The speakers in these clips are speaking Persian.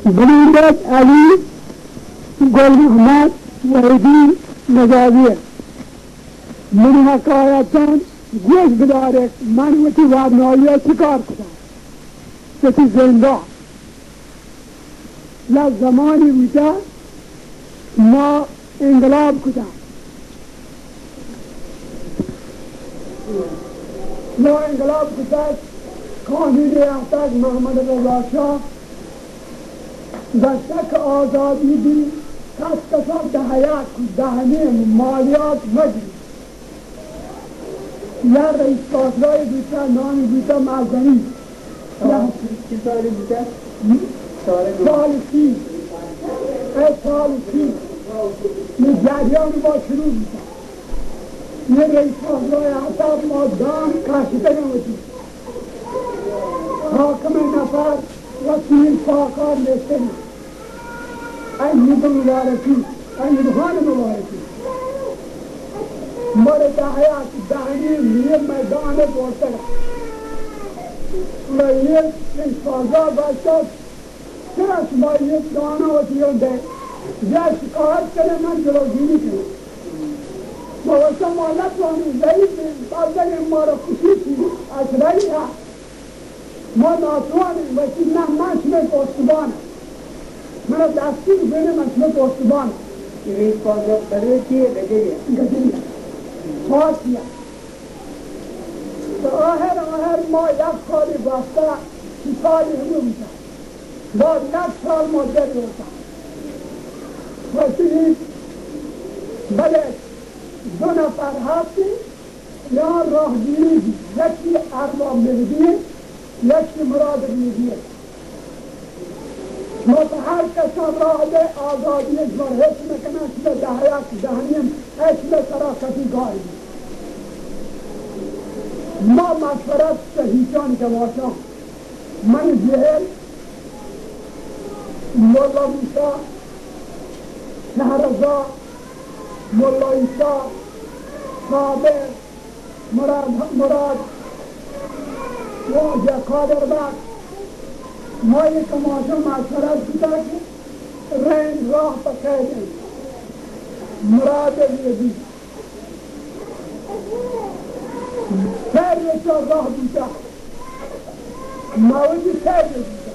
بلندت علی گل محمد وحیدی نجابیه من حکایتان گوش بداره من وقتی وابنایی چیکار کنم وقتی زنده یا زمانی بوده ما انقلاب کنم ما انقلاب کنم قانون ریاست محمد رضا شاه دستک آزادی دی کس کسا دهیات دهنه مالیات مجلس یا رئیس پاسرای بیتا نامی بیتا معظمی چه سالی بیتا؟ سال سی سال سی یه جریان با شروع بیتا یه رئیس پاسرای حساب ما دام کاشته نموتی حاکم نفر وسیل پاکار لیسته نموتی این مبارکی این مبارکی مرد حیات دهنی لیه میدان بورتر و یک فضا باشد چرا شما یک دانه و تیون ده یا شکایت کنه من جلوگیری کنم و وقتا مالت وانی ضعیف بازده ما را خصوصی از رئی ها ما ناتوانیم وقتی نه من شما پشتبانم من دستور بینه من شما پشتبانم این فضا برای چیه؟ گجریه خاصیه تو آخر ما یک سالی بسته سی سالی همون میشه بعد یک سال مدت روزه وقتی بله دو نفر هستی یا راهگیری دی یکی ارباب مهدیه یکی مراد مهدیه ما به هر کسان راه ده آزادی اجبار هیچ نکنه شده دهیات دهنیم هیچ سراکتی گاری ما مشورت صحیحان که باشم من جهل مولا موسا شهرزا مولا ایسا صابر مراد واجه قادر بک ما یک ماشم مشورت بوده که رنگ راه بکردیم مراد بیدی سر رسا راه بوده موجی سر بوده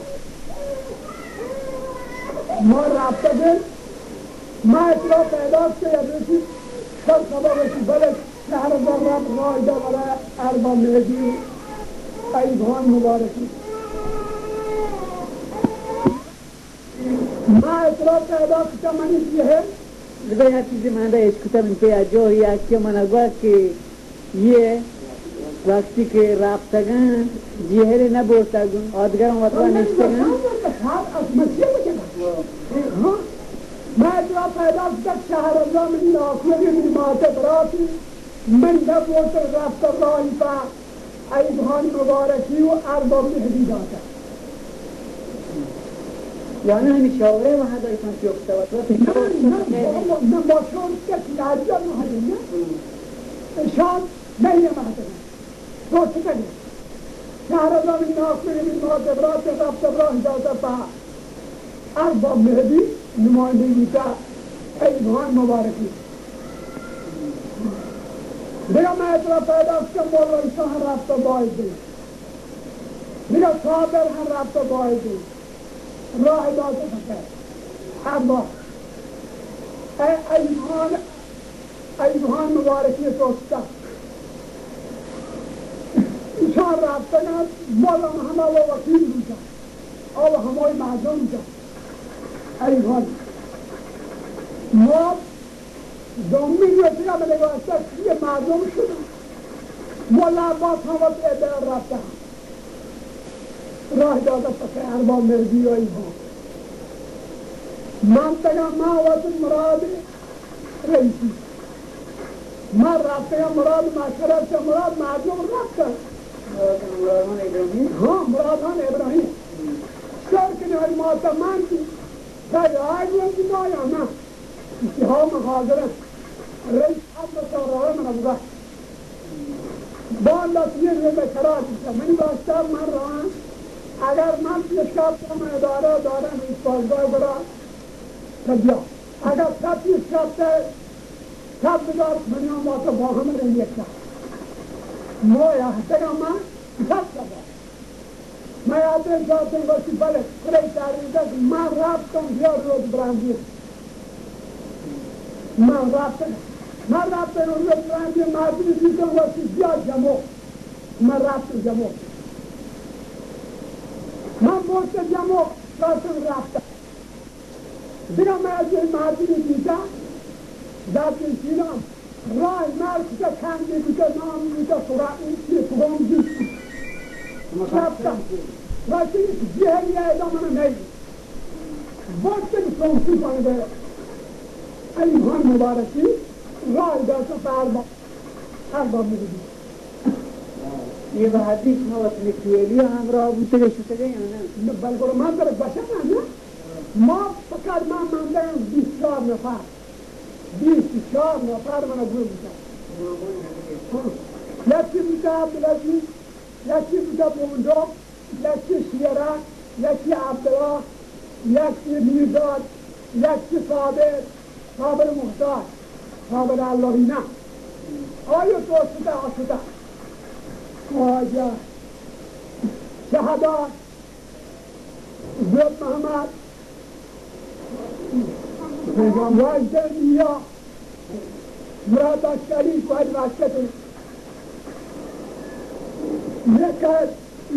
ما رابطه دل ما اطلاع پیداست که یادشی سر سبابشی بلد شهر زرد رایده برای اربا مهدی ایبان مبارکی ما اطلاع پیداست که منی چیه لذا یه چیزی من دا اشکتا من پی اجاهی که من اگوه که یه وقتی که رابطگان جهر نبورتگون آدگرم وطوه نشتگان از مسیح بکنم ما اطلاع پیداست که شهر الله من ناکوری من معتبراتی من نبورت رفت راهی با ایبان مبارکی و ارباب مهدی داده یعنی همین شاوره و هدایتان که افتاد نه با شون کسی لحظه مهدی نه شان نه یه مهدی تو چه کنی شهر الله من ناکوری من معتبراتی رفت راهی داده با ارباب مهدی نماینده بیتا ایبان مبارکی دیگه من اطلاع پیداست که مولا ایسا هم رفته بایدی دیگه صابر هم رفته بایدی راه داده بکر اما ایبان مبارکی توسته ایشان رفته گند مولا همه و وکیل روزه او همه مردم جا ایبان ما دومی روزی که من نگوسته یه مردم شدم مولا عباس هم از ادار رفته راه داده پس ارباب مهدی و ایبان منطقه ما وزن مراد رئیسی من رفته مراد مشورت مراد مردم رفته مرادان ابراهیم ها مرادان ابراهیم سرکنی های ماتمندی سر آی روزی ما یا نه ها محاضره رئیس حد ساراره من ابوده بالا تیر به قرار دیده منی باشتر من راه اگر من پیشکار کنم اداره دارم این پاسگاه برا تبیا اگر سب پیشکار سب بدار منیم با تو با همه رو یک سب مویا هستگم من سب سبا من یادم شاید باشی بله خیلی تاریده من رفتم بیا روز براندیر من رفتم روز براندیر مردمی دیدم باشی بیا جمع من رفتم جمع من باشت جمع رفتم دیگه من از این مردمی دیدم دستم شیرم رای مرد که کندی بکه نام میده این فرام دیستی رفتم راستی جهری ادامه نگید وقتی فرانسی کنده ایمان مبارکی رای داشته فرما میدید یه به حدیث ما وقتی کیلی همراه بوده شده یا نه؟ بلکه من در بشه نه ما فقط من مندم 24 نفر 24 نفر من گروه بودم یکی بوده عبدالعزیز یکی بوده بوندو یکی شیره یکی عبدالله یکی میرداد یکی صابر محتاج صابر اللهینه آیا دوسته آشده آیا شهدان زید محمد واجد نیا مراد اشکری باید واسطه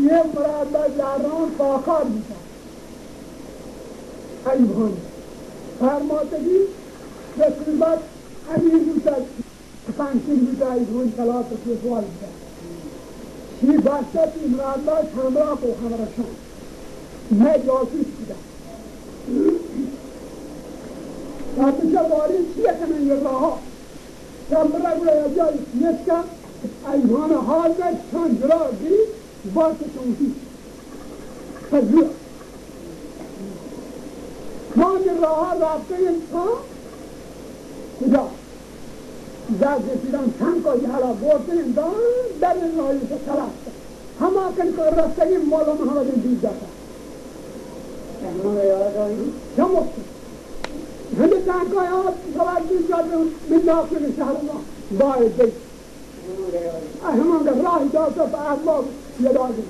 یه مراد باید لران فاخار میشه ایوان فرماتگی رسولبت امیر بوده پنشین بوده ایوان کلاس سوال بوده شی باشد مراد باید همراه و همرشان نه جاسوس بوده Tatlıca bari çiğnemen yırlaha. Sen bırak buraya gel, yeska, ayvana halde çancıra giri, varsa çonki. Kazıyor. Mani raha raptayın ta, kuda. Zaten filan sen koy hala bortayın da, derin rahiyse kalasta. Hamakan karrastayın molama havadın düzdata. Çamoktu. هنده تنکایات توجه جادم من داخل شهر الله باید بید همان که راهی داشته به احباب یادازم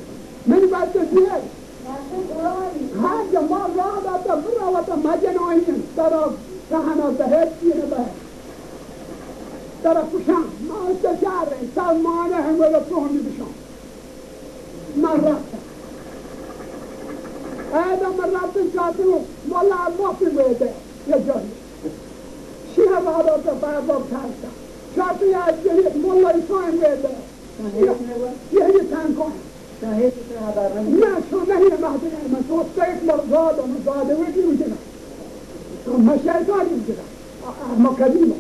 من باید تسیه هرچه ما راه داشته براوات مجن آینیم ترا سهنا بهت سینه بهت ترا کشم ما استشاره سلمانه همه رو توهمی بشم من رفتم ایدا من رفتم شاتم والا عباسی بوده یه جایی شیعه واداتا برداب ترسا شاید از جلیت مولای سایم بیده یه تنکان شاهد تو حبر نه شانهی مهدنه من توسته ایک مرزاد و مزاده ویدی میکنم من شیطانی میکنم اما قدیمه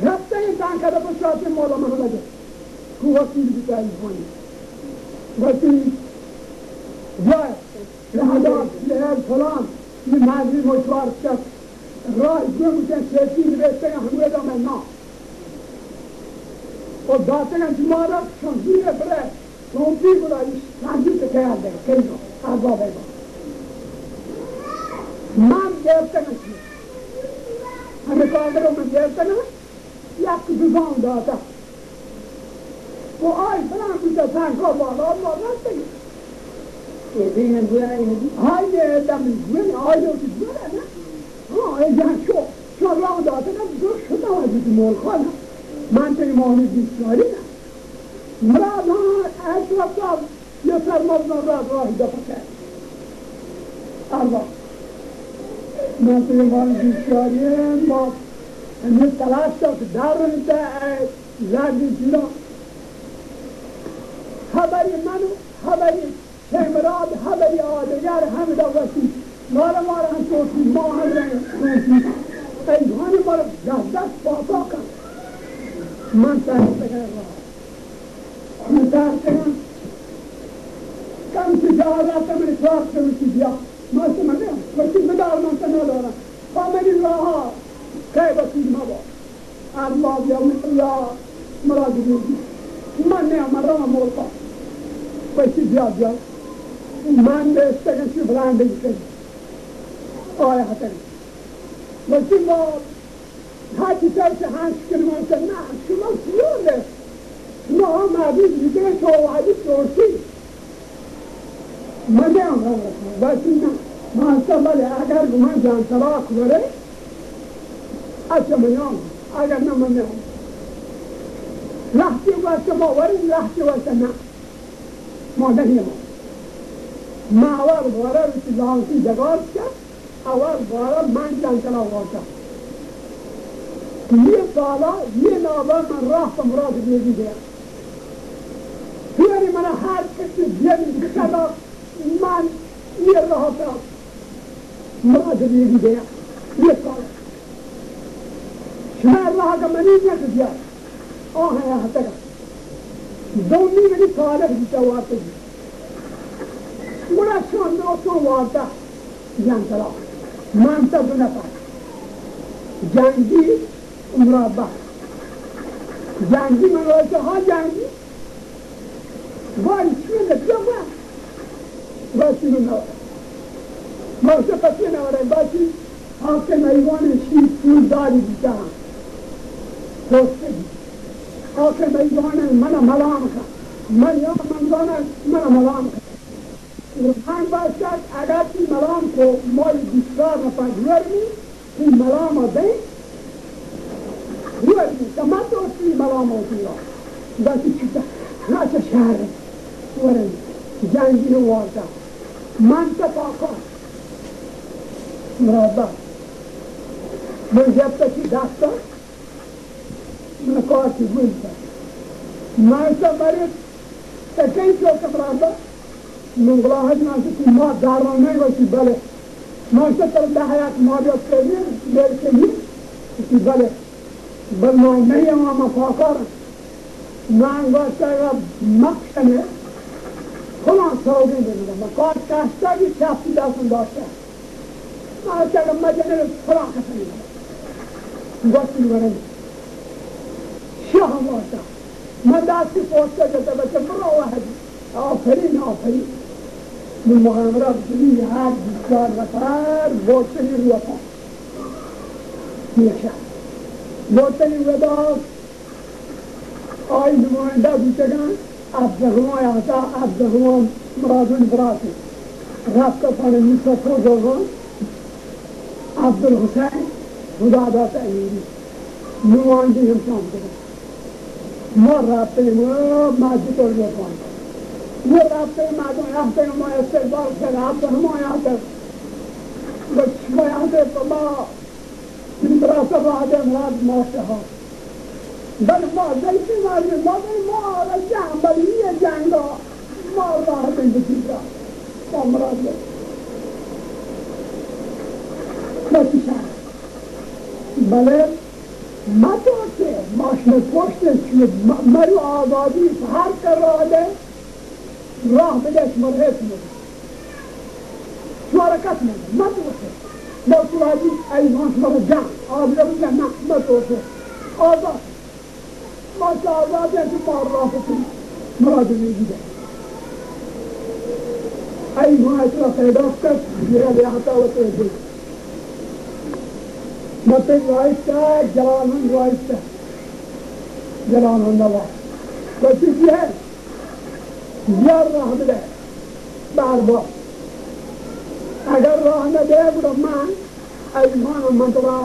رفته این تنکه دا بشاتی مولا محمده کو وکیل بیده ایوانی وکیل جای لحظات لحظ فلان این مردی مشوار شد رای گوه بودن سیسی نوشته همه دا من نا و داتن شما را شنزیر بره سونتی بودایش شنزیر تکیار ده کنو اربا بیگا من گرفتن شما همه کارده رو من گرفتن یک دوزان داتا و آی فلان بوده سنگا بالا رسته دین گویا این های دم گویا های دو گویا نه ها یه شو راه داده نه دو شده واسه مول خانه من توی ماهی بیشتری نه مراد ها اشرف یه فرمان راهی دفعه کرد الله من توی ماهی بیشتری ما همین تلاش داشت در میده لردی جیرا خبری منو خبری مراد خبری آدگر همه دوستی مارا هم توسی ما هم توسی ایوان مارا دست باتا کن من تحت کن من تحت کن کم تجارت من اطلاق شوشی بیا ما سمنه وقتی بدار من تنها دارم فاملی راها که بسید ما با الله بیا یا مراد بیدی من نه مرا مولتا بچی بیاد من به استگشی بلندگی کنی آیا حتی بچی ما هرچی سرش هنش کنیم نه شما سیونه شما ها مردی دیگه شواهدی شورسی من نیم بچی نه ما هستم بله اگر من جان سراغ بره اچه من نیم اگر نه من نیم لحظی واسه ما ورد لحظی واسه نه ما نیم ما اول باره روی لانسی جگاز کرد اول باره من جان سراغ واسه یه سالا یه نابا من راه تا مراد بیدی دیا پیاری من هر کسی بیدی کدا من یه راه تا مراد بیدی دیا یه سالا شما راه کا منی نکد دیا آه ہے حتی کا دونی منی سالا بیتا وارتا دی مرا شان دوستان وارتا جان سراغ من تا دو نفر جنگی مرابع جنگی من واسه ها جنگی وای چیه نکرده باسی من نواره واسه پسی نواره باسی حاکم ایوان شیف پول داری بیتا هم دوستگی حاکم ایوان من ملام کن من یا من دانه من ملام کن من باشد اگر تی ملام کو مال بیشتر نپذیرمی تی ملام ها دیں روی تمام دوستی ملام ہوتی ہے بس چیزا ناچا شهر ورن جنگی وارتا منطقه آقا مرابع من جب تکی دستا من کارتی بودتا من سا برید تکی چوک مرابع من غلاهد ناستی ما دارانه وشی بله من سا طرف حیات ما بیاد کنی لیل کنی وشی بله بل ما نہیں ہوں مفاقر من گوشتا مقشنه فلان سعودی بودم مقاش کاشتا بی شخصی داشتن داشتا ما چگم مجنه فلان کسانی بودم گوشتی برن شاه واستا من دستی پوستا جتا بچه برا واحدی آفرین من مغامرات جلی هر بیشتر نفر بوشتنی روی پا میشه بوتنی وداست آی نماینده بیشتگان عبدالرحمن آتا عبدالرحمن مرادون براتی رفت پانه نیسا توزوان عبدالحسین خدادات ایری نماینده همشان بگن ما رفتیم مسجد رو بیان ما رفتیم ما استقبال کرد عبدالرحمن آتا بچه آتا ما براسه بعدم رد ماشه ها بل ما زیتی مردم ما را جنگ بلی یه جنگ ها ما راه بین بسیده ما مراد بسی شهر بله ما توسته ماشن پشته چید مرو آزادی هر کراده راه بدهش مرهت مده شوارکت مده ما توسته با سوادی ایوان مرا جان آبلا بودن نه ما توسته آزاد ما آزاد ہے تو مار راه بکنی مراد میگیده ایوان اتلا پیدا کرد میره لیحتا و تهدید مطلب رایسته جلالان رایسته جلالان نوا بچی ہے بیار راه بده بربا اگر راه نده برو من ایمان من تو را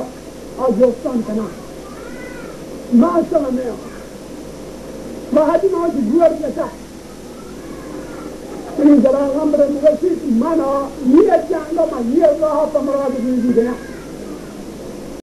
آجستان کنم ما سلامه و حدی ما جور بسه این جلالان برم رسید من یه جنگا من یه راه پا مراد دیده